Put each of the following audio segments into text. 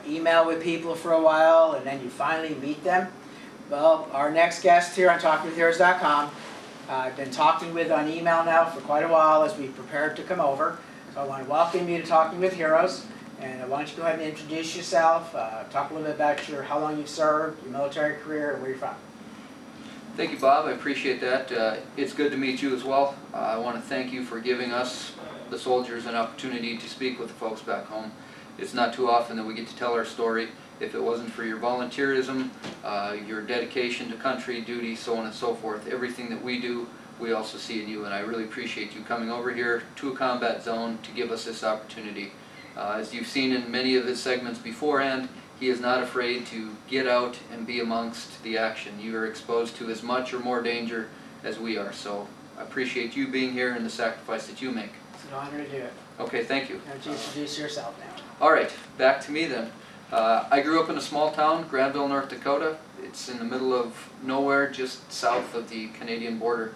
email with people for a while and then you finally meet them. Well, our next guest here on TalkingWithHeroes.com, I've been talking with on email now for quite a while as we prepared to come over. So I want to welcome you to Talking with Heroes. And why don't you go ahead and introduce yourself, talk a little bit about how long you've served, your military career, and where you're from. Thank you, Bob. I appreciate that. It's good to meet you as well. I want to thank you for giving us, the soldiers, an opportunity to speak with the folks back home. It's not too often that we get to tell our story. If it wasn't for your volunteerism, your dedication to country, duty, so on and so forth, everything that we do, we also see in you. And I really appreciate you coming over here to a combat zone to give us this opportunity. As you've seen in many of his segments beforehand, he is not afraid to get out and be amongst the action. You are exposed to as much or more danger as we are. So I appreciate you being here and the sacrifice that you make. It's an honor to do it. Okay, thank you. Why don't you introduce yourself now? All right, back to me then. I grew up in a small town, Granville, North Dakota. It's in the middle of nowhere, just south of the Canadian border.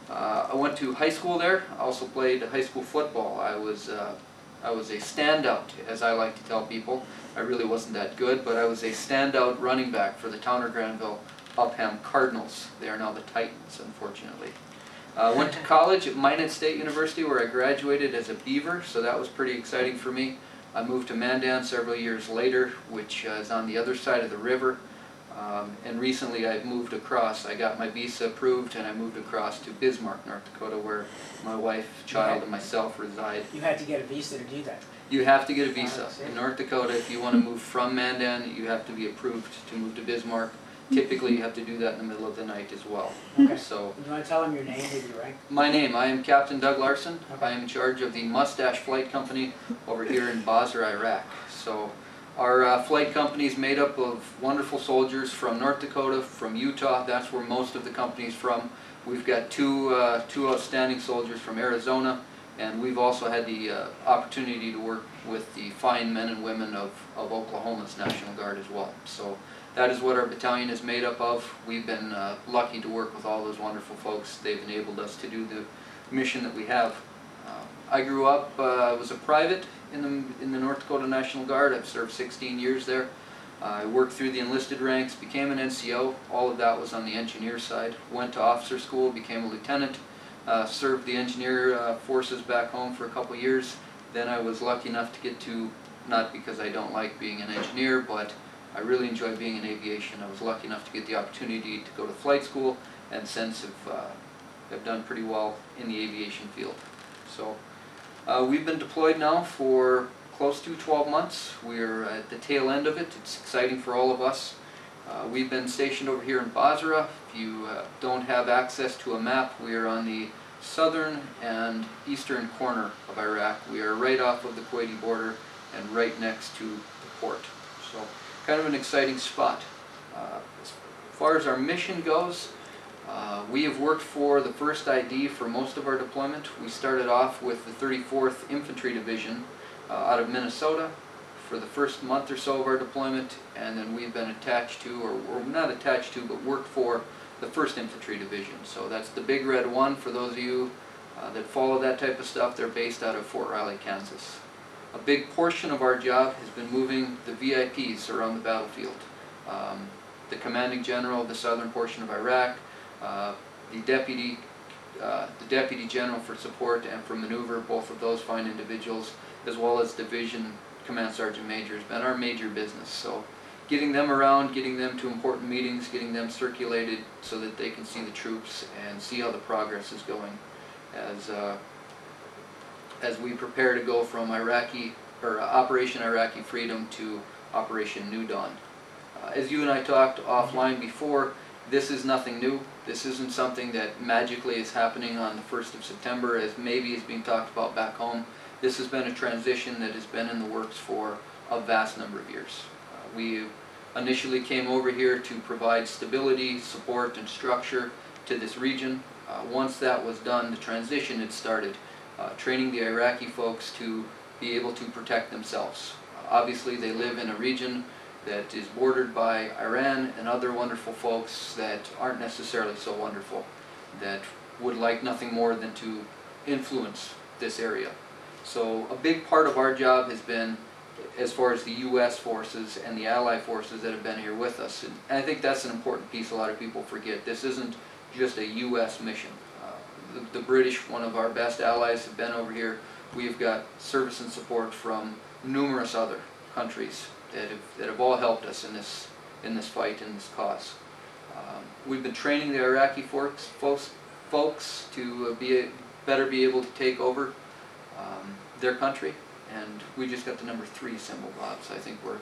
I went to high school there. I also played high school football. I was a standout, as I like to tell people. I really wasn't that good, but I was a standout running back for the Towner Granville Upham Cardinals. They are now the Titans, unfortunately. I went to college at Minot State University, where I graduated as a Beaver, so that was pretty exciting for me. I moved to Mandan several years later, which is on the other side of the river. And recently I've moved across. I got my visa approved and I moved across to Bismarck, North Dakota, where my wife, child, and myself reside. You had to get a visa to do that. You have to get a visa. In North Dakota, if you want to move from Mandan, you have to be approved to move to Bismarck. Typically you have to do that in the middle of the night as well. Okay. So, you want to tell them your name, maybe, right? my name, I am Captain Doug Larsen. Okay. I am in charge of the Mustache Flight Company over here in Basrah, Iraq. So, our flight company is made up of wonderful soldiers from North Dakota, from Utah. That's where most of the company is from. We've got two outstanding soldiers from Arizona, and we've also had the opportunity to work with the fine men and women of Oklahoma's National Guard as well. So that is what our battalion is made up of. We've been lucky to work with all those wonderful folks. They've enabled us to do the mission that we have. I grew up, was a private in the North Dakota National Guard. I've served 16 years there. I worked through the enlisted ranks, became an NCO. All of that was on the engineer side. Went to officer school, became a lieutenant, served the engineer forces back home for a couple years. Then I was lucky enough to get to, not because I don't like being an engineer, but I really enjoy being in aviation. I was lucky enough to get the opportunity to go to flight school, and since have done pretty well in the aviation field. So we've been deployed now for close to 12 months. We're at the tail end of it. It's exciting for all of us. We've been stationed over here in Basrah. If you don't have access to a map, we are on the southern and eastern corner of Iraq. We are right off of the Kuwaiti border and right next to the port. So kind of an exciting spot. As far as our mission goes, we have worked for the 1st ID for most of our deployment. We started off with the 34th Infantry Division out of Minnesota for the first month or so of our deployment, and then we've been attached to, or not attached to, but worked for the 1st Infantry Division. So that's the Big Red One. For those of you that follow that type of stuff, they're based out of Fort Riley, Kansas. A big portion of our job has been moving the VIPs around the battlefield. The Commanding General of the southern portion of Iraq, the Deputy General for Support and for Maneuver, both of those fine individuals, as well as Division Command Sergeant Major, has been our major business. So getting them around, getting them to important meetings, getting them circulated so that they can see the troops and see how the progress is going as we prepare to go from Operation Iraqi Freedom to Operation New Dawn. As you and I talked offline before, this is nothing new. This isn't something that magically is happening on the 1st of September as maybe is being talked about back home. This has been a transition that has been in the works for a vast number of years. We initially came over here to provide stability, support, and structure to this region. Once that was done, the transition had started, training the Iraqi folks to be able to protect themselves. Obviously they live in a region that is bordered by Iran and other wonderful folks that aren't necessarily so wonderful, that would like nothing more than to influence this area. So a big part of our job has been as far as the U.S. forces and the Allied forces that have been here with us. And I think that's an important piece a lot of people forget. This isn't just a U.S. mission. The British, one of our best allies, have been over here. We've got service and support from numerous other countries that have all helped us in this fight, in this cause. We've been training the Iraqi folks to better be able to take over their country, and we just got the number 3 symbol, Bob. So I think we're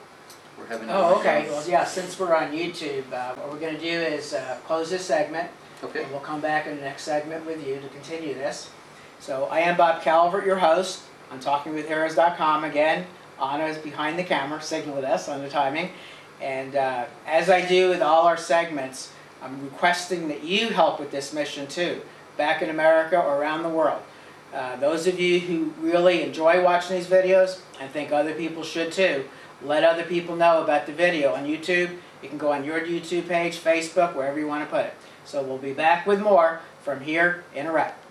having. Oh, okay. Well, yeah. Since we're on YouTube, what we're going to do is close this segment. Okay. And we'll come back in the next segment with you to continue this. So I am Bob Calvert, your host. I'm talking with Heroes.com again. Anna is behind the camera, signaling us on the timing. And as I do with all our segments, I'm requesting that you help with this mission too, back in America or around the world. Those of you who really enjoy watching these videos, and think other people should too, let other people know about the video on YouTube. You can go on your YouTube page, Facebook, wherever you want to put it. So we'll be back with more from here in Iraq.